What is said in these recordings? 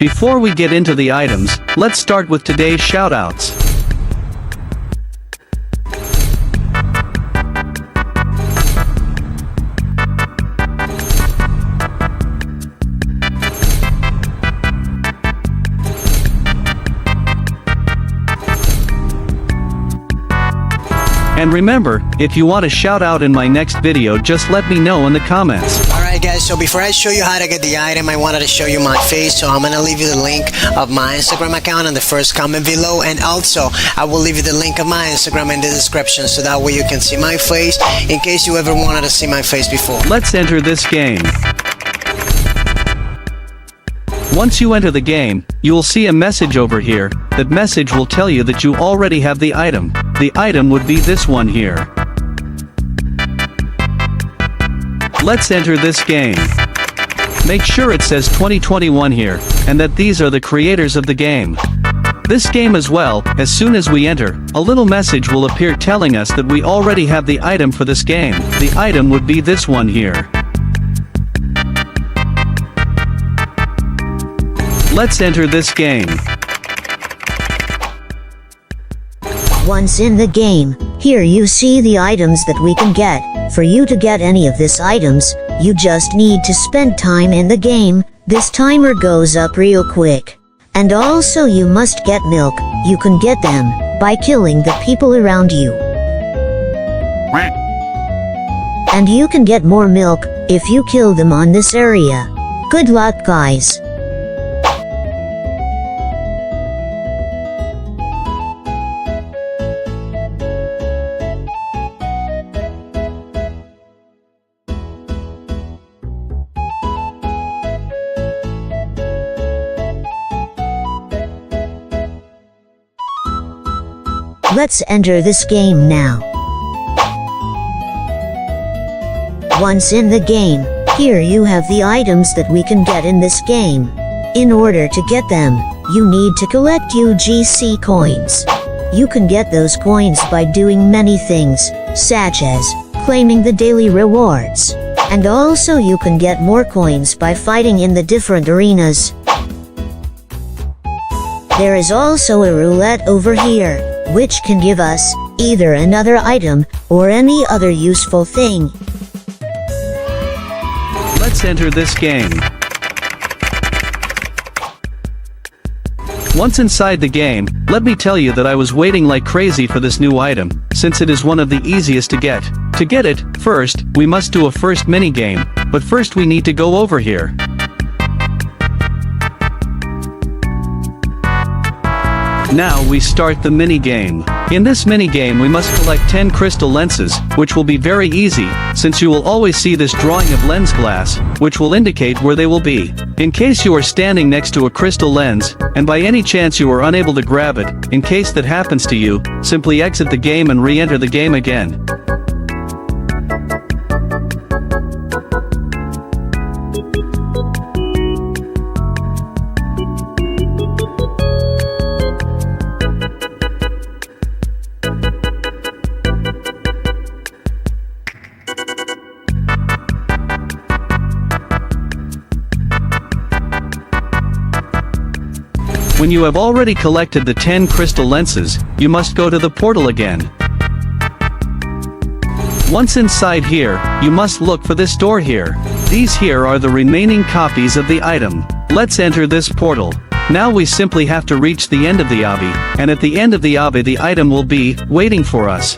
Before we get into the items, let's start with today's shoutouts. And remember, if you want a shout out in my next video, just let me know in the comments. Alright guys, so before I show you how to get the item, I wanted to show you my face, so I'm gonna leave you the link of my Instagram account in the first comment below, and also I will leave you the link of my Instagram in the description, so that way you can see my face in case you ever wanted to see my face before. Let's enter this game. Once you enter the game, you will see a message over here. That message will tell you that you already have the item. The item would be this one here. Let's enter this game. Make sure it says 2021 here, and that these are the creators of the game. This game as well, as soon as we enter, a little message will appear telling us that we already have the item for this game. The item would be this one here. Let's enter this game. Once in the game, here you see the items that we can get. For you to get any of these items, you just need to spend time in the game. This timer goes up real quick. And also you must get milk. You can get them by killing the people around you. And you can get more milk if you kill them on this area. Good luck guys. Let's enter this game now. Once in the game, here you have the items that we can get in this game. In order to get them, you need to collect UGC coins. You can get those coins by doing many things, such as claiming the daily rewards. And also you can get more coins by fighting in the different arenas. There is also a roulette over here, which can give us either another item or any other useful thing. Let's enter this game. Once inside the game, let me tell you that I was waiting like crazy for this new item, since it is one of the easiest to get. To get it, first, we must do a first mini-game, but first we need to go over here. Now we start the mini-game. In this mini-game we must collect 10 crystal lenses, which will be very easy, since you will always see this drawing of lens glass, which will indicate where they will be. In case you are standing next to a crystal lens, and by any chance you are unable to grab it, in case that happens to you, simply exit the game and re-enter the game again. When you have already collected the 10 crystal lenses, you must go to the portal again. Once inside here, you must look for this door here. These here are the remaining copies of the item. Let's enter this portal. Now we simply have to reach the end of the obby, and at the end of the obby the item will be waiting for us.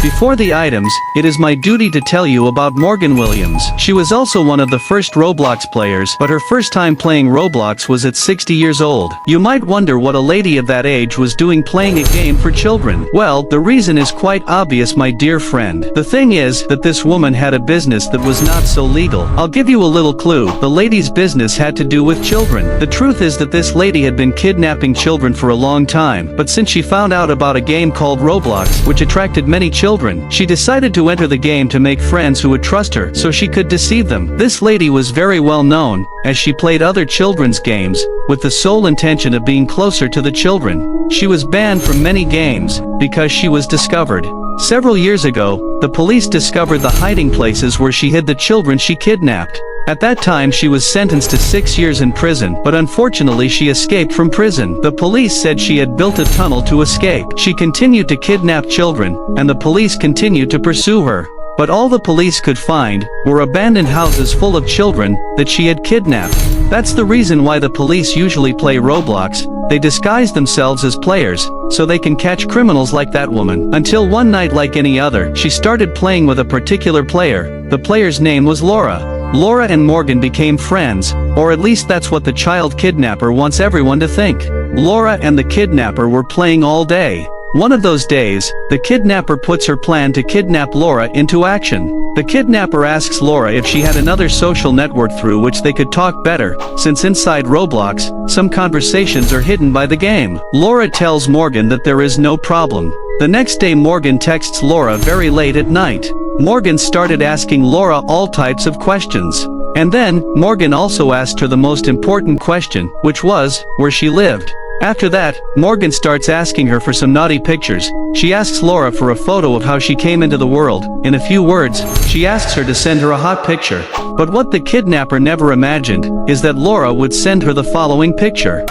Before the items, it is my duty to tell you about Morgan Williams. She was also one of the first Roblox players, but her first time playing Roblox was at 60 years old. You might wonder what a lady of that age was doing playing a game for children. Well, the reason is quite obvious, my dear friend. The thing is that this woman had a business that was not so legal. I'll give you a little clue. The lady's business had to do with children. The truth is that this lady had been kidnapping children for a long time, but since she found out about a game called Roblox, which attracted many children, she decided to enter the game to make friends who would trust her, so she could deceive them. This lady was very well known, as she played other children's games, with the sole intention of being closer to the children. She was banned from many games, because she was discovered. Several years ago, the police discovered the hiding places where she hid the children she kidnapped. At that time she was sentenced to 6 years in prison, but unfortunately she escaped from prison. The police said she had built a tunnel to escape. She continued to kidnap children, and the police continued to pursue her. But all the police could find were abandoned houses full of children that she had kidnapped. That's the reason why the police usually play Roblox. They disguise themselves as players, so they can catch criminals like that woman. Until one night, like any other, she started playing with a particular player. The player's name was Laura. Laura and Morgan became friends, or at least that's what the child kidnapper wants everyone to think. Laura and the kidnapper were playing all day. One of those days, the kidnapper puts her plan to kidnap Laura into action. The kidnapper asks Laura if she had another social network through which they could talk better, since inside Roblox, some conversations are hidden by the game. Laura tells Morgan that there is no problem. The next day Morgan texts Laura very late at night. Morgan started asking Laura all types of questions. And then, Morgan also asked her the most important question, which was, where she lived. After that, Morgan starts asking her for some naughty pictures. She asks Laura for a photo of how she came into the world. In a few words, she asks her to send her a hot picture. But what the kidnapper never imagined, is that Laura would send her the following picture.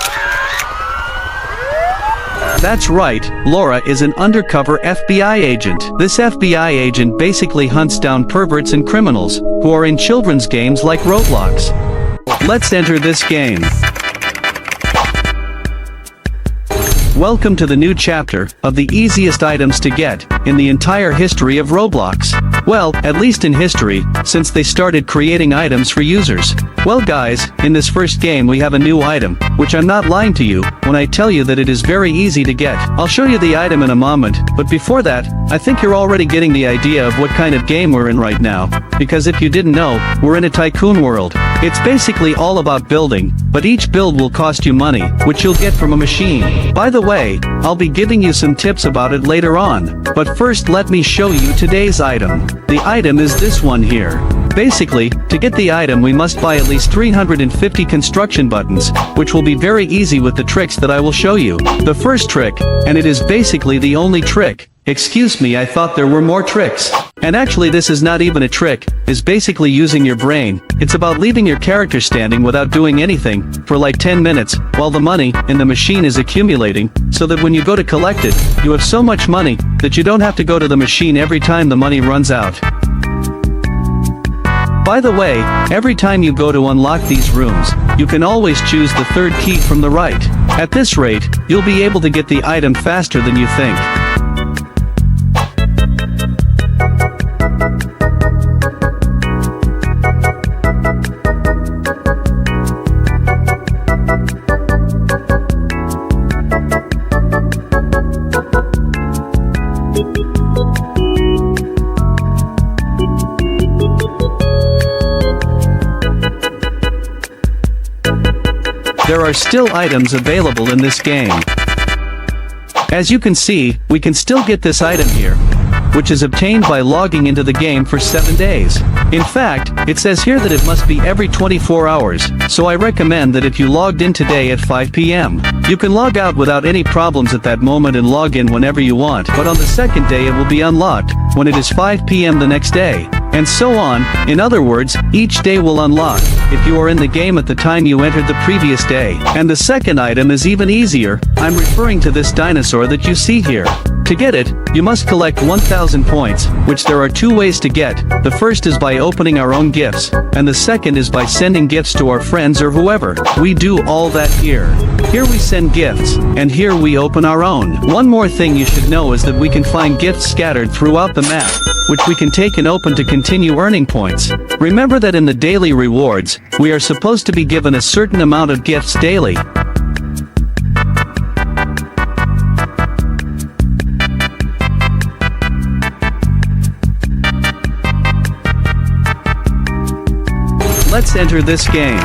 That's right, Laura is an undercover FBI agent. This FBI agent basically hunts down perverts and criminals, who are in children's games like Roblox. Let's enter this game. Welcome to the new chapter of the easiest items to get in the entire history of Roblox. Well, at least in history, since they started creating items for users. Well guys, in this first game we have a new item, which I'm not lying to you when I tell you that it is very easy to get. I'll show you the item in a moment, but before that, I think you're already getting the idea of what kind of game we're in right now, because if you didn't know, we're in a tycoon world. It's basically all about building, but each build will cost you money, which you'll get from a machine. By the way, I'll be giving you some tips about it later on, but first let me show you today's item. The item is this one here. Basically, to get the item we must buy at least 350 construction buttons, which will be very easy with the tricks that I will show you. The first trick, and it is basically the only trick, excuse me, I thought there were more tricks. And actually this is not even a trick, is basically using your brain. It's about leaving your character standing without doing anything, for like 10 minutes, while the money in the machine is accumulating, so that when you go to collect it, you have so much money, that you don't have to go to the machine every time the money runs out. By the way, every time you go to unlock these rooms, you can always choose the third key from the right. At this rate, you'll be able to get the item faster than you think. There are still items available in this game. As you can see, we can still get this item here, which is obtained by logging into the game for 7 days. In fact, it says here that it must be every 24 hours, so I recommend that if you logged in today at 5 p.m., you can log out without any problems at that moment and log in whenever you want, but on the second day it will be unlocked, when it is 5 p.m. the next day. And so on. In other words, each day will unlock, if you are in the game at the time you entered the previous day. And the second item is even easier. I'm referring to this dinosaur that you see here. To get it, you must collect 1000 points, which there are two ways to get. The first is by opening our own gifts, and the second is by sending gifts to our friends or whoever. We do all that here. Here we send gifts, and here we open our own. One more thing you should know is that we can find gifts scattered throughout the map, which we can take and open to continue earning points. Remember that in the daily rewards, we are supposed to be given a certain amount of gifts daily. Let's enter this game.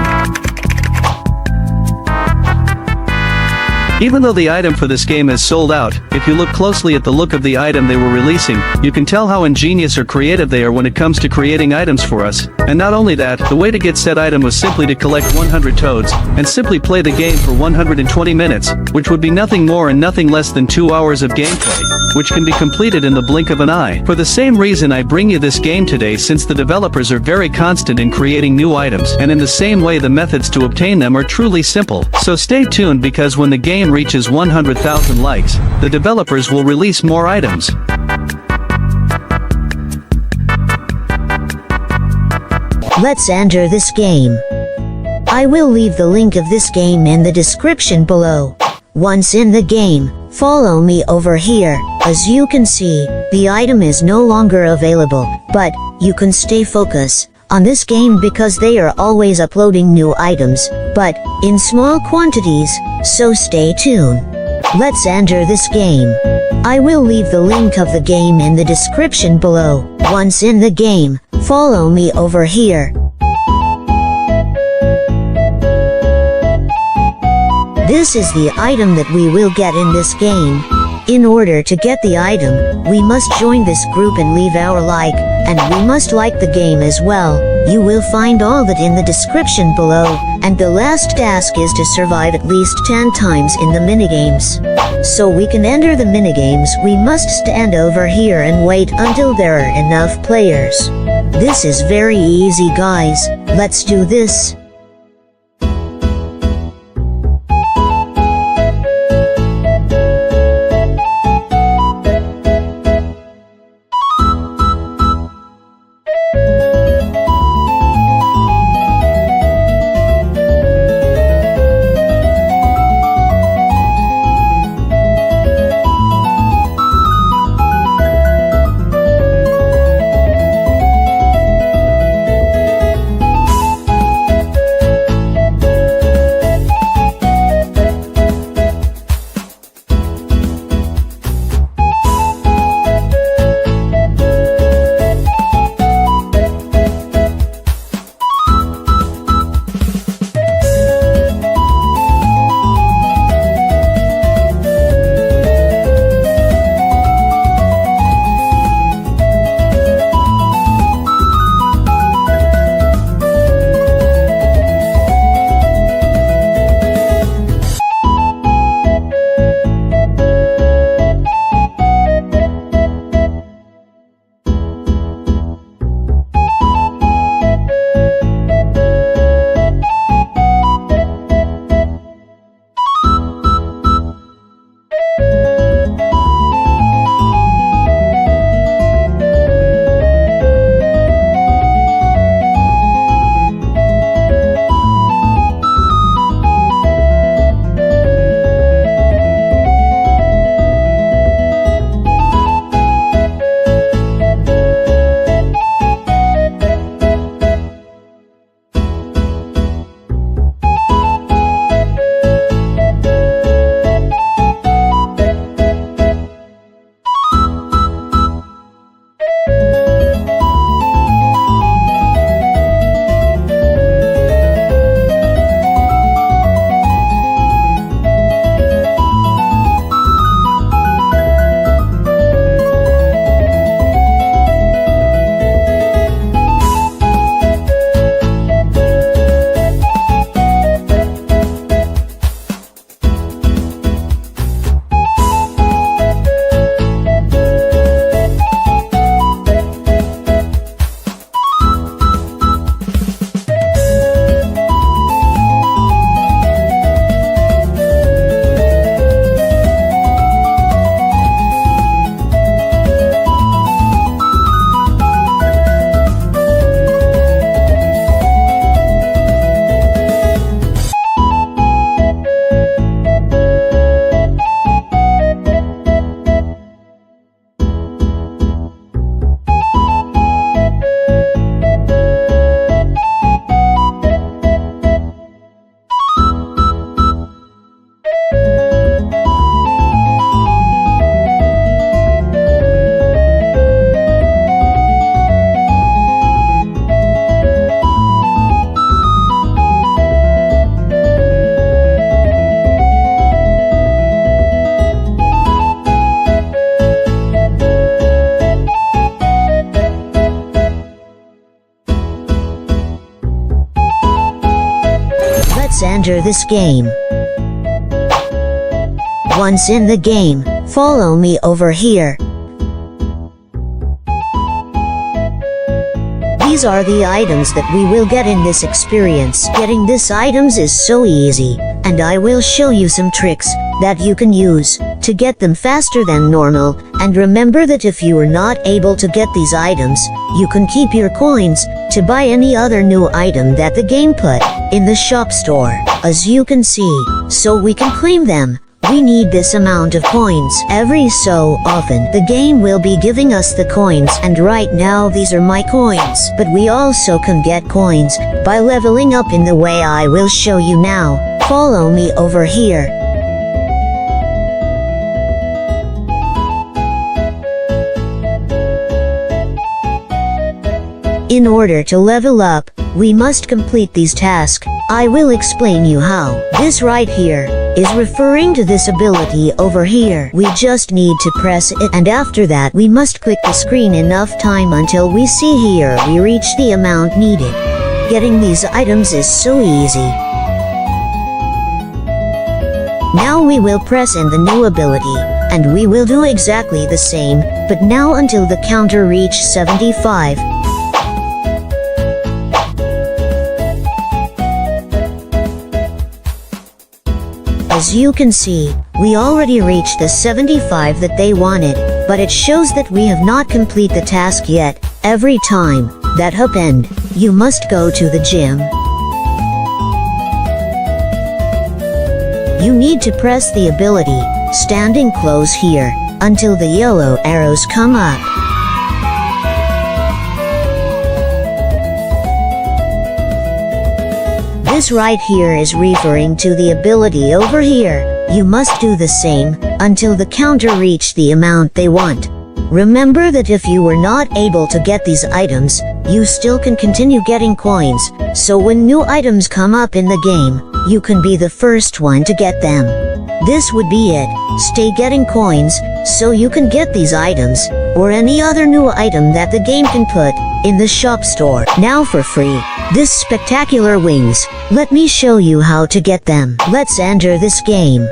Even though the item for this game has sold out, if you look closely at the look of the item they were releasing, you can tell how ingenious or creative they are when it comes to creating items for us. And not only that, the way to get said item was simply to collect 100 toads, and simply play the game for 120 minutes, which would be nothing more and nothing less than 2 hours of gameplay, which can be completed in the blink of an eye. For the same reason I bring you this game today, since the developers are very constant in creating new items, and in the same way the methods to obtain them are truly simple. So stay tuned, because when the game reaches 100,000 likes, the developers will release more items. Let's enter this game. I will leave the link of this game in the description below. Once in the game, follow me over here. As you can see, the item is no longer available, but you can stay focused on this game because they are always uploading new items, but in small quantities, so stay tuned. Let's enter this game. I will leave the link of the game in the description below. Once in the game, follow me over here. This is the item that we will get in this game. In order to get the item, we must join this group and leave our like, and we must like the game as well. You will find all that in the description below, and the last task is to survive at least 10 times in the minigames. So we can enter the minigames, we must stand over here and wait until there are enough players. This is very easy, guys. Let's do this. enter this game. Once in the game, follow me over here. These are the items that we will get in this experience. Getting these items is so easy, and I will show you some tricks that you can use to get them faster than normal. And remember that if you are not able to get these items, you can keep your coins to buy any other new item that the game put in the shop store. As you can see, so we can claim them, we need this amount of coins. Every so often, the game will be giving us the coins, and right now these are my coins. But we also can get coins by leveling up in the way I will show you now. Follow me over here. In order to level up, we must complete these tasks. I will explain you how. This right here is referring to this ability over here. We just need to press it, and after that we must click the screen enough time until we see here we reach the amount needed. Getting these items is so easy. Now we will press in the new ability, and we will do exactly the same, but now until the counter reach 75. As you can see, we already reached the 75 that they wanted, but it shows that we have not completed the task yet. Every time that happens, you must go to the gym. You need to press the ability, standing close here, until the yellow arrows come up. This right here is referring to the ability over here. You must do the same until the counter reach the amount they want. Remember that if you were not able to get these items, you still can continue getting coins, so when new items come up in the game, you can be the first one to get them. This would be it. Stay getting coins, so you can get these items, or any other new item that the game can put in the shop store. Now for free, this spectacular wings. Let me show you how to get them. Let's enter this game.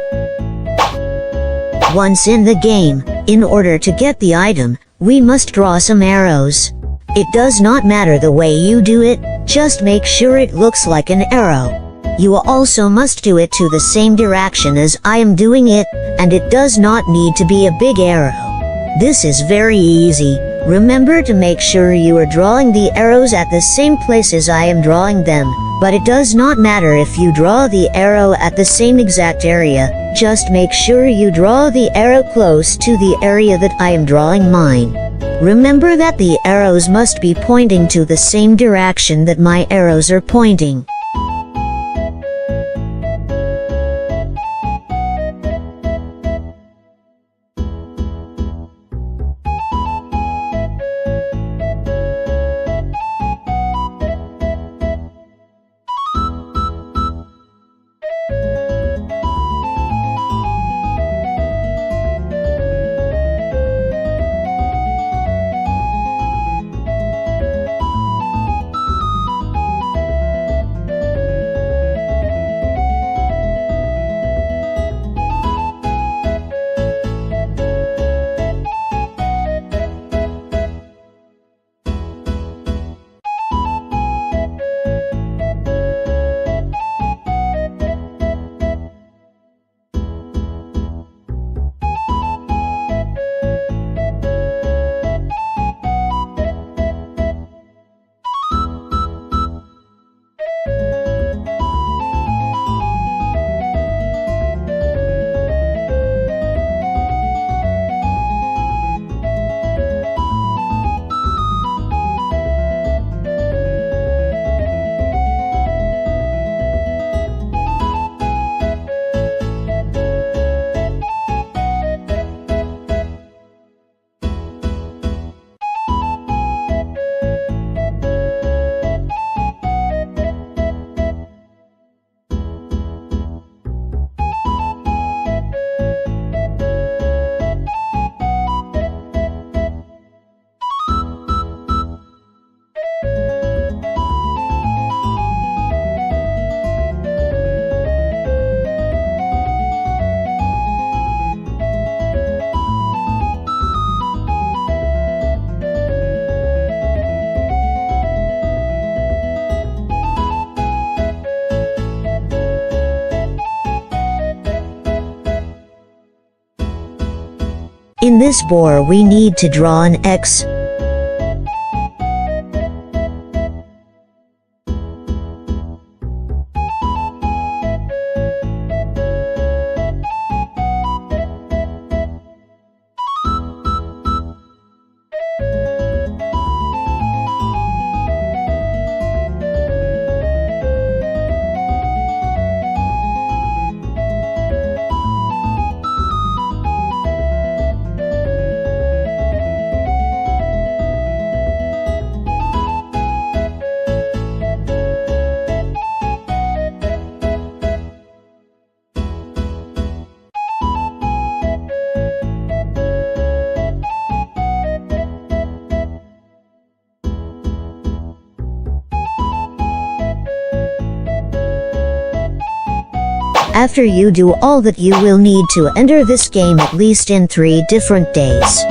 Once in the game, in order to get the item, we must draw some arrows. It does not matter the way you do it, just make sure it looks like an arrow. You also must do it to the same direction as I am doing it, and it does not need to be a big arrow. This is very easy. Remember to make sure you are drawing the arrows at the same place as I am drawing them, but it does not matter if you draw the arrow at the same exact area, just make sure you draw the arrow close to the area that I am drawing mine. Remember that the arrows must be pointing to the same direction that my arrows are pointing. In this board we need to draw an X. After you do all that, you will need to enter this game at least in 3 different days.